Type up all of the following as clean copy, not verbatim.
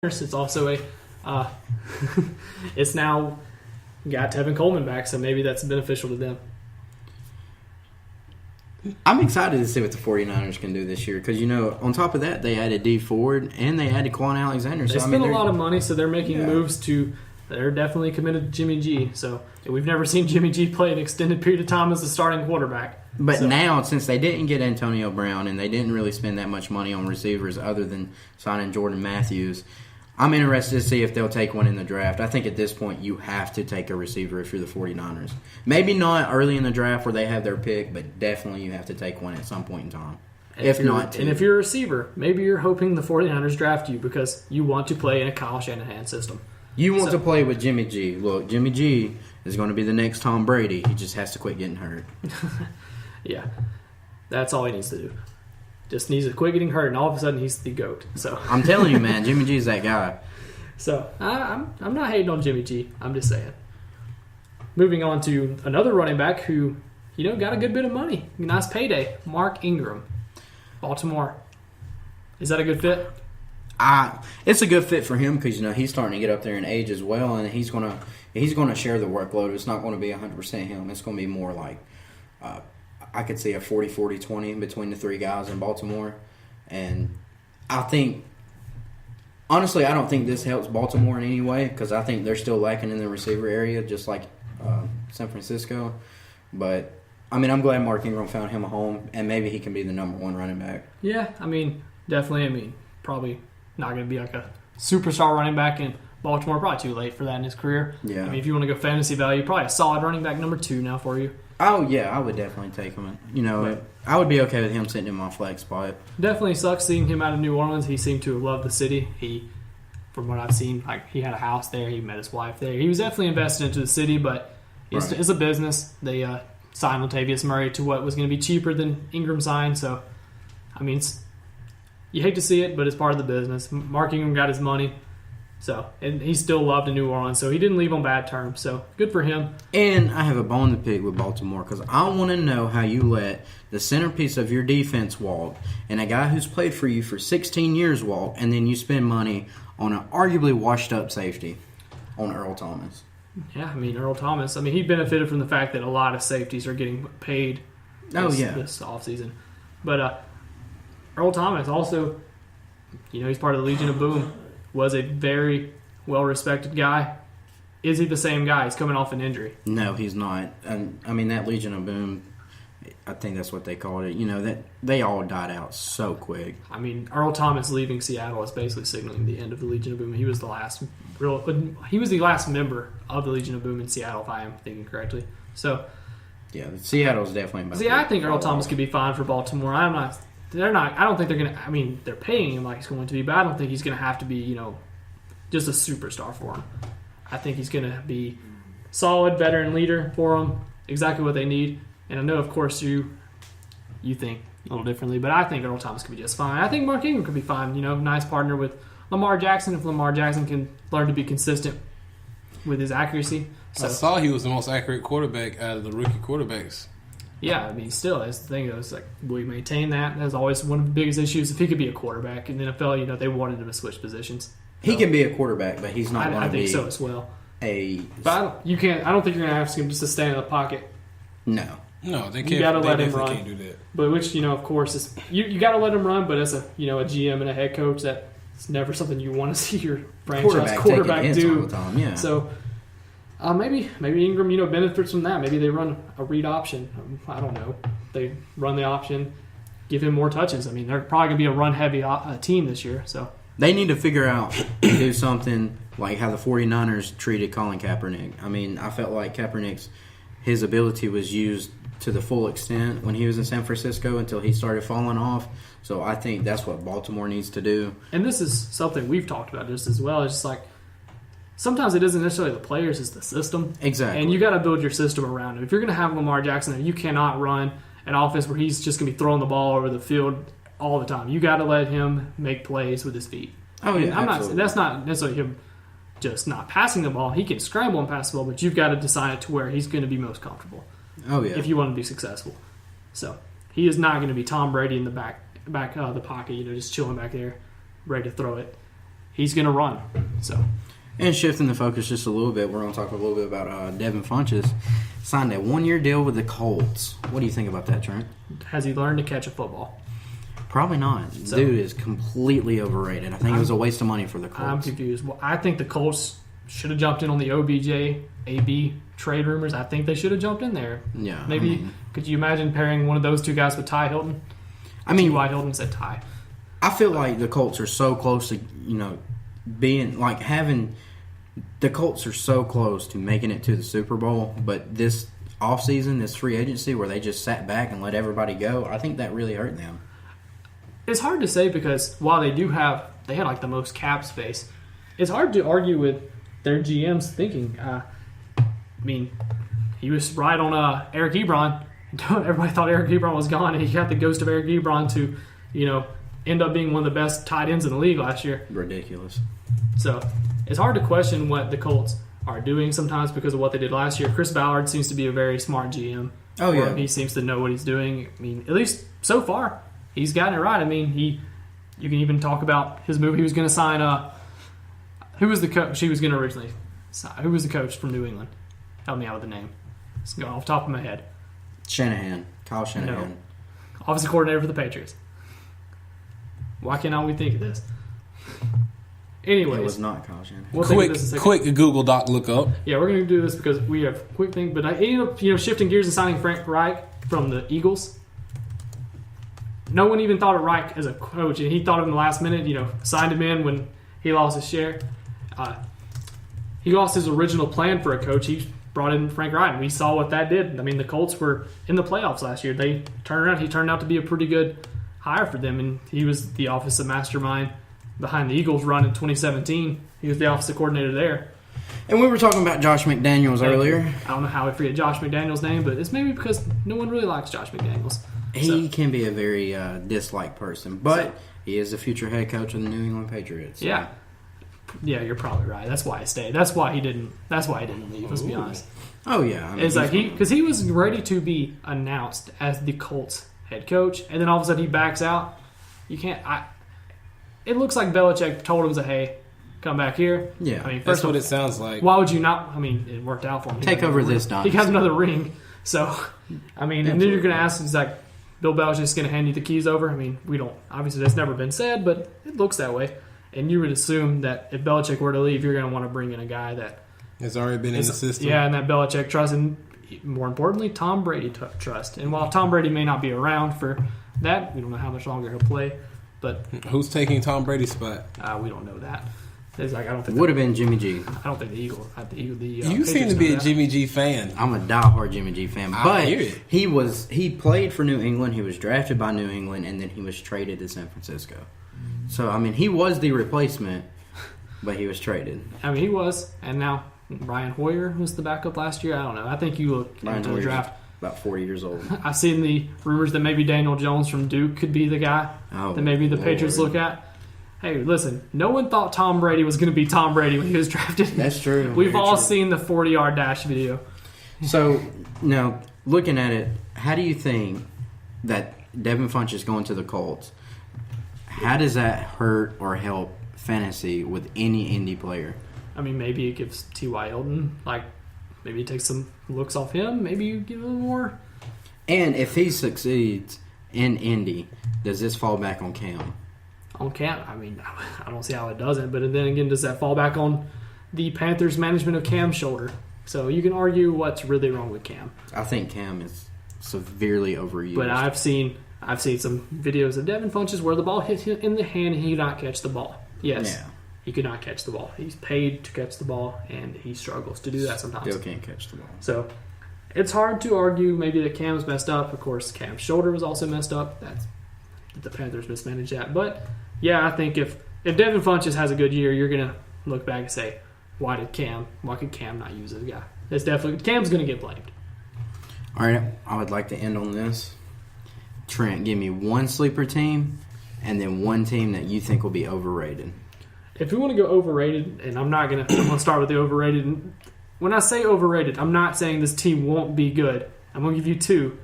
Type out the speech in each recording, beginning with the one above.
It's also a it's now got Tevin Coleman back, so maybe that's beneficial to them. I'm excited to see what the 49ers can do this year because, on top of that, they added D Ford and they added Quan Alexander. They spent a lot of money, so they're making moves to – they're definitely committed to Jimmy G. So we've never seen Jimmy G play an extended period of time as the starting quarterback. But now, since they didn't get Antonio Brown and they didn't really spend that much money on receivers other than signing Jordan Matthews, I'm interested to see if they'll take one in the draft. I think at this point you have to take a receiver if you're the 49ers. Maybe not early in the draft where they have their pick, but definitely you have to take one at some point in time. If not two. And if you're a receiver, maybe you're hoping the 49ers draft you because you want to play in a Kyle Shanahan system. You want to play with Jimmy G. Look, Jimmy G is going to be the next Tom Brady. He just has to quit getting hurt. Yeah, that's all he needs to do. Just needs to quit getting hurt, and all of a sudden he's the GOAT. So I'm telling you, man, Jimmy G's that guy. So I'm not hating on Jimmy G. I'm just saying. Moving on to another running back who, got a good bit of money. Nice payday. Mark Ingram, Baltimore. Is that a good fit? It's a good fit for him because he's starting to get up there in age as well, and he's gonna share the workload. It's not going to be 100% him. It's going to be more like I could see a 40-40-20 between the three guys in Baltimore, and I think honestly I don't think this helps Baltimore in any way because I think they're still lacking in the receiver area, just like San Francisco. But I'm glad Mark Ingram found him a home, and maybe he can be the number one running back. Yeah, definitely. Probably not going to be like a superstar running back in Baltimore. Probably too late for that in his career. Yeah. If you want to go fantasy value, probably a solid running back number 2 now for you. Oh, yeah, I would definitely take him. I would be okay with him sitting in my flex spot. Definitely sucks seeing him out of New Orleans. He seemed to have loved the city. From what I've seen, he had a house there. He met his wife there. He was definitely invested into the city, but it's a business. They signed Latavius Murray to what was going to be cheaper than Ingram signed. So, you hate to see it, but it's part of the business. Mark Ingram got his money. So, and he still loved in New Orleans, so he didn't leave on bad terms. So, good for him. And I have a bone to pick with Baltimore because I want to know how you let the centerpiece of your defense walk and a guy who's played for you for 16 years walk, and then you spend money on an arguably washed-up safety on Earl Thomas. Yeah, Earl Thomas. He benefited from the fact that a lot of safeties are getting paid this offseason. But Earl Thomas also, he's part of the Legion of Boom. Was a very well-respected guy. Is he the same guy? He's coming off an injury. No, he's not. And that Legion of Boom, I think that's what they called it. That they all died out so quick. Earl Thomas leaving Seattle is basically signaling the end of the Legion of Boom. He was the last member of the Legion of Boom in Seattle, if I am thinking correctly. So, yeah, Seattle's definitely about I think Earl Thomas could be fine for Baltimore. They're not. I don't think they're going to. They're paying him like he's going to be, but I don't think he's going to have to be, just a superstar for him. I think he's going to be solid veteran leader for them, exactly what they need. And I know, of course, you think a little differently, but I think Earl Thomas could be just fine. I think Mark Ingram could be fine. Nice partner with Lamar Jackson. If Lamar Jackson can learn to be consistent with his accuracy. I saw he was the most accurate quarterback out of the rookie quarterbacks. Yeah, still, that's the thing. It's like, will he maintain that? That's always one of the biggest issues. If he could be a quarterback in the NFL, they wanted him to switch positions. He can be a quarterback, but he's not going to be. I think so as well. But I don't think you're going to ask him just to stay in the pocket. No, they can't. You got to let him run. Can't do that. But which, of course, is you got to let him run. But as a GM and a head coach, that's never something you want to see your franchise quarterback do. All the time, yeah. So. Maybe Ingram, benefits from that. Maybe they run a read option. I don't know. They run the option, give him more touches. They're probably going to be a run-heavy team this year. So they need to figure out to do something like how the 49ers treated Colin Kaepernick. I felt like his ability was used to the full extent when he was in San Francisco until he started falling off. So I think that's what Baltimore needs to do. And this is something we've talked about just as well. It's just like, sometimes it isn't necessarily the players, it's the system. Exactly. And you got to build your system around him. If you're going to have Lamar Jackson there, you cannot run an offense where he's just going to be throwing the ball over the field all the time. You got to let him make plays with his feet. Oh, yeah, that's not necessarily him just not passing the ball. He can scramble and pass the ball, but you've got to design it to where he's going to be most comfortable. Oh, yeah. If you want to be successful. So, he is not going to be Tom Brady in the back of the pocket, just chilling back there, ready to throw it. he's going to run. So, and shifting the focus just a little bit, we're going to talk a little bit about Devin Funchess. Signed a 1-year deal with the Colts. What do you think about that, Trent? has he learned to catch a football? Probably not. So- Dude is completely overrated. I think it was a waste of money for the Colts. I'm confused. Well, I think the Colts should have jumped in on the OBJ, AB trade rumors. I think they should have jumped in there. Yeah. Maybe, could you imagine pairing one of those two guys with Ty Hilton? T.Y. Hilton said Ty. I feel like the Colts are so close to, being like having the Colts are so close to making it to the Super Bowl, but this offseason, this free agency where they just sat back and let everybody go, I think that really hurt them. It's hard to say because while they had like the most cap space, it's hard to argue with their GM's thinking. He was right on Eric Ebron. Everybody thought Eric Ebron was gone, and he got the ghost of Eric Ebron to, end up being one of the best tight ends in the league last year. Ridiculous. So it's hard to question what the Colts are doing sometimes because of what they did last year. Chris Ballard seems to be a very smart GM. Oh, yeah. He seems to know what he's doing. At least so far, he's gotten it right. You can even talk about his move. He was going to sign who was the coach he was going to originally sign? Who was the coach from New England? Help me out with the name. It's going off the top of my head. Kyle Shanahan. No. Offensive coordinator for the Patriots. Why cannot we think of this? Anyways. It was not Kyle Shanahan. We'll think of this in a second. Quick Google Doc look up. Yeah, we're going to do this because we have a quick thing. But I ended up, shifting gears and signing Frank Reich from the Eagles. No one even thought of Reich as a coach, and he thought of him the last minute. Signed him in when he lost his share. He lost his original plan for a coach. He brought in Frank Reich, and we saw what that did. The Colts were in the playoffs last year. They turned around. He turned out to be a pretty good hire for them, and he was the offensive mastermind behind the Eagles' run in 2017. He was the offensive coordinator there. And we were talking about Josh McDaniels earlier. I don't know how I forget Josh McDaniels' name, but it's maybe because no one really likes Josh McDaniels. He can be a very disliked person, but he is the future head coach of the New England Patriots. So. Yeah, you're probably right. That's why he stayed. That's why he didn't leave. Let's be honest. Oh yeah, It's like because he was ready to be announced as the Colts head coach, and then all of a sudden he backs out. You can't. It looks like Belichick told him, "Hey, come back here." Yeah, that's what it sounds like. Why would you not? It worked out for him. Take over this dynasty. He got another ring, so and then you're going to ask, he's like, Bill Belichick's going to hand you the keys over. We don't. Obviously, that's never been said, but it looks that way. And you would assume that if Belichick were to leave, you're going to want to bring in a guy that has already been in the system. Yeah, and that Belichick trusts, and more importantly, Tom Brady trust. And while Tom Brady may not be around for that, we don't know how much longer he'll play. But who's taking Tom Brady's spot? We don't know that. It's like I don't think would have been Jimmy G. I don't think the Eagles. You seem to be a Jimmy G fan. I'm a diehard Jimmy G fan, but he played for New England. He was drafted by New England, and then he was traded to San Francisco. So he was the replacement, but he was traded. He was, and now Brian Hoyer was the backup last year. I don't know. I think you look into the draft. About 40 years old. I've seen the rumors that maybe Daniel Jones from Duke could be the guy that maybe the Patriots look at. Hey, listen, no one thought Tom Brady was going to be Tom Brady when he was drafted. That's true. We've all seen the 40-yard dash video. So, now, looking at it, how do you think that Devin Funchess going to the Colts, how does that hurt or help fantasy with any indie player? Maybe it gives T.Y. Hilton, maybe it takes some looks off him. Maybe you give him more. And if he succeeds in Indy, does this fall back on Cam? On Cam, I don't see how it doesn't. But then again, does that fall back on the Panthers' management of Cam's shoulder? So you can argue what's really wrong with Cam. I think Cam is severely overused. But I've seen some videos of Devin Funchess where the ball hit him in the hand and he could not catch the ball. Yes. Yeah. He could not catch the ball. He's paid to catch the ball, and he struggles to do that sometimes. Still can't catch the ball. So it's hard to argue maybe that Cam's messed up. Of course, Cam's shoulder was also messed up. The Panthers mismanaged that. But, yeah, I think if Devin Funchess has a good year, you're going to look back and say, why could Cam not use this guy? It's definitely Cam's going to get blamed. All right, I would like to end on this. Trent, give me one sleeper team and then one team that you think will be overrated. If we want to go overrated, and I'm going to start with the overrated. When I say overrated, I'm not saying this team won't be good. I'm going to give you two.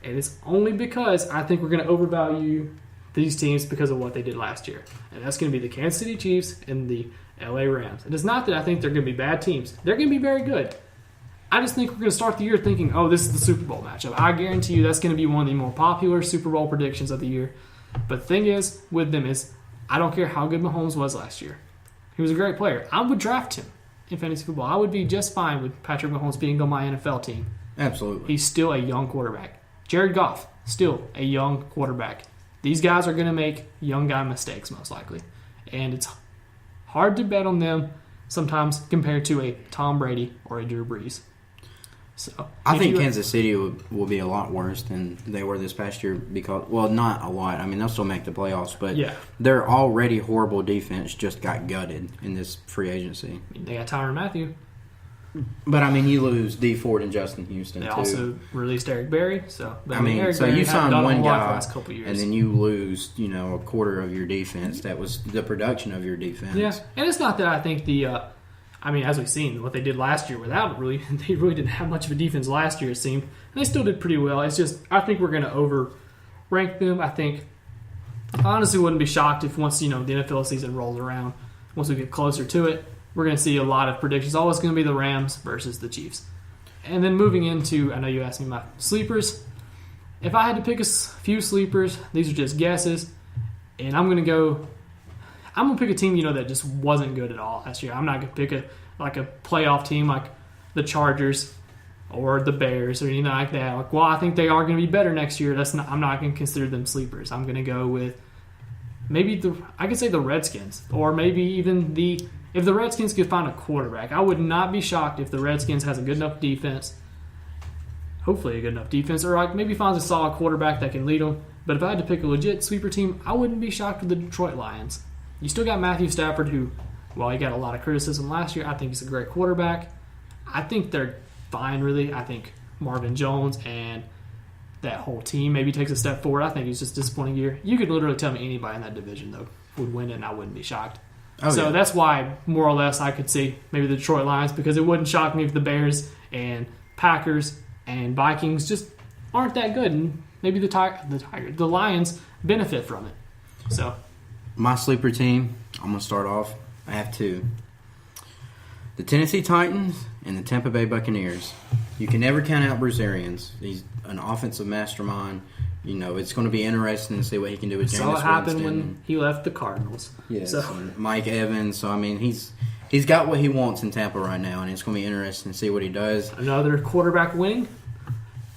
And it's only because I think we're going to overvalue these teams because of what they did last year. And that's going to be the Kansas City Chiefs and the LA Rams. And it's not that I think they're going to be bad teams. They're going to be very good. I just think we're going to start the year thinking, oh, this is the Super Bowl matchup. I guarantee you that's going to be one of the more popular Super Bowl predictions of the year. But the thing is, with them is, I don't care how good Mahomes was last year. He was a great player. I would draft him in fantasy football. I would be just fine with Patrick Mahomes being on my NFL team. Absolutely. He's still a young quarterback. Jared Goff, still a young quarterback. These guys are going to make young guy mistakes, most likely. And it's hard to bet on them sometimes compared to a Tom Brady or a Drew Brees. So I think Kansas City will be a lot worse than they were this past year because, well, not a lot. I mean, they'll still make the playoffs, but their already horrible defense just got gutted in this free agency. They got Tyrann Mathieu. But, I mean, you lose D Ford and Justin Houston, They too. also released Eric Berry. So, Eric Berry you signed one guy, the last couple years. and then you lose, a quarter of your defense. That was the production of your defense. Yeah, and it's not that I think as we've seen, what they did last year without really, they really didn't have much of a defense last year, it seemed. And they still did pretty well. It's just, I think we're going to over-rank them. I honestly wouldn't be shocked if once, the NFL season rolls around, once we get closer to it, we're going to see a lot of predictions. Always going to be the Rams versus the Chiefs. And then moving into, I know you asked me my sleepers. If I had to pick a few sleepers, these are just guesses, and I'm going to pick a team, that just wasn't good at all last year. I'm not going to pick a playoff team like the Chargers or the Bears or anything like that. I think they are going to be better next year. I'm not going to consider them sleepers. I'm going to go with maybe I could say the Redskins, or maybe even if the Redskins could find a quarterback. I would not be shocked if the Redskins has a good enough defense, hopefully a good enough defense, or maybe finds a solid quarterback that can lead them. But if I had to pick a legit sleeper team, I wouldn't be shocked with the Detroit Lions. You still got Matthew Stafford, who, while he got a lot of criticism last year, I think he's a great quarterback. I think they're fine, really. I think Marvin Jones and that whole team maybe takes a step forward. I think it's just a disappointing year. You could literally tell me anybody in that division, though, would win it, and I wouldn't be shocked. That's why, more or less, I could see maybe the Detroit Lions, because it wouldn't shock me if the Bears and Packers and Vikings just aren't that good, and maybe the Lions benefit from it. So, my sleeper team, I'm going to start off. I have two. The Tennessee Titans and the Tampa Bay Buccaneers. You can never count out Bruce Arians. He's an offensive mastermind. It's going to be interesting to see what he can do with Jameis Winston. Saw it happen when he left the Cardinals. Yes, Mike Evans. So, he's got what he wants in Tampa right now, and it's going to be interesting to see what he does. Another quarterback winning,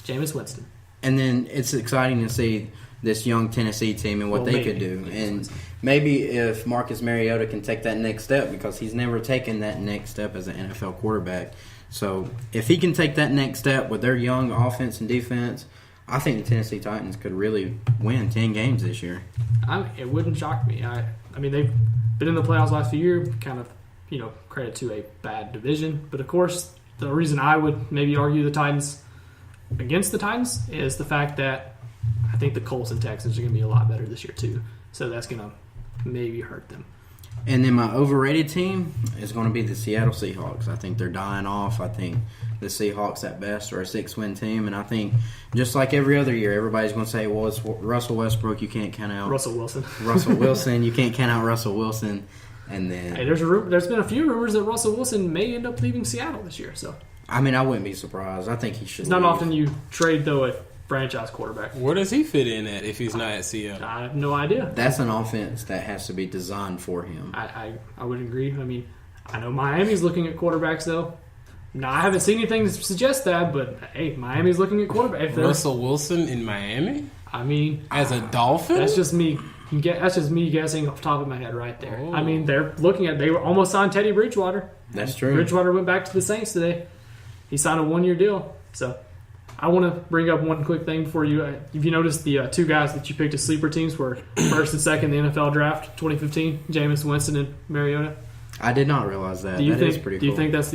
Jameis Winston. And then it's exciting to see this young Tennessee team and what they could do. And maybe if Marcus Mariota can take that next step, because he's never taken that next step as an NFL quarterback. So if he can take that next step with their young offense and defense, I think the Tennessee Titans could really win 10 games this year. It wouldn't shock me. They've been in the playoffs last few years, kind of, credit to a bad division. But, of course, the reason I would maybe argue the Titans against the Titans is the fact that I think the Colts and Texans are going to be a lot better this year, too. So that's going to maybe hurt them. And then my overrated team is going to be the Seattle Seahawks. I think they're dying off. I think the Seahawks at best are a 6-win team. And I think just like every other year, everybody's going to say, well, it's Russell Westbrook. You can't count out Russell Wilson. You can't count out Russell Wilson. And then there's been a few rumors that Russell Wilson may end up leaving Seattle this year. So I wouldn't be surprised. I think he should. It's not often you trade, though, a franchise quarterback. Where does he fit in at if he's not at Seattle? I have no idea. That's an offense that has to be designed for him. I would agree. I know Miami's looking at quarterbacks, though. Now, I haven't seen anything to suggest that, but, hey, Miami's looking at quarterbacks. Russell Wilson in Miami? As a Dolphin? That's just me guessing off the top of my head right there. Oh. They were almost signed Teddy Bridgewater. That's true. Bridgewater went back to the Saints today. He signed a 1-year deal. So I want to bring up one quick thing for you. If you noticed, the two guys that you picked as sleeper teams were first and second in the NFL draft 2015, Jameis Winston and Mariota. I did not realize that. That is pretty cool. Do you think this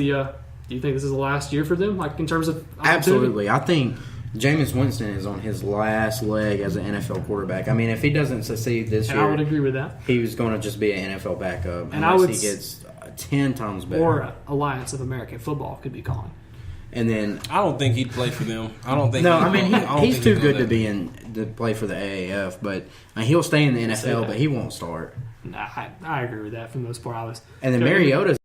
is the last year for them, like in terms of opportunity? Absolutely. I think Jameis Winston is on his last leg as an NFL quarterback. If he doesn't succeed this year, I would agree with that. He was going to just be an NFL backup and unless he gets 10 times better. Or Alliance of American Football could be calling. And then I don't think he'd play for them. I don't think. no, I mean he's think too he'd good go to there. be to play for the AAF, but he'll stay in the NFL, but he won't start. Nah, I agree with that for the most part. And then Mariota's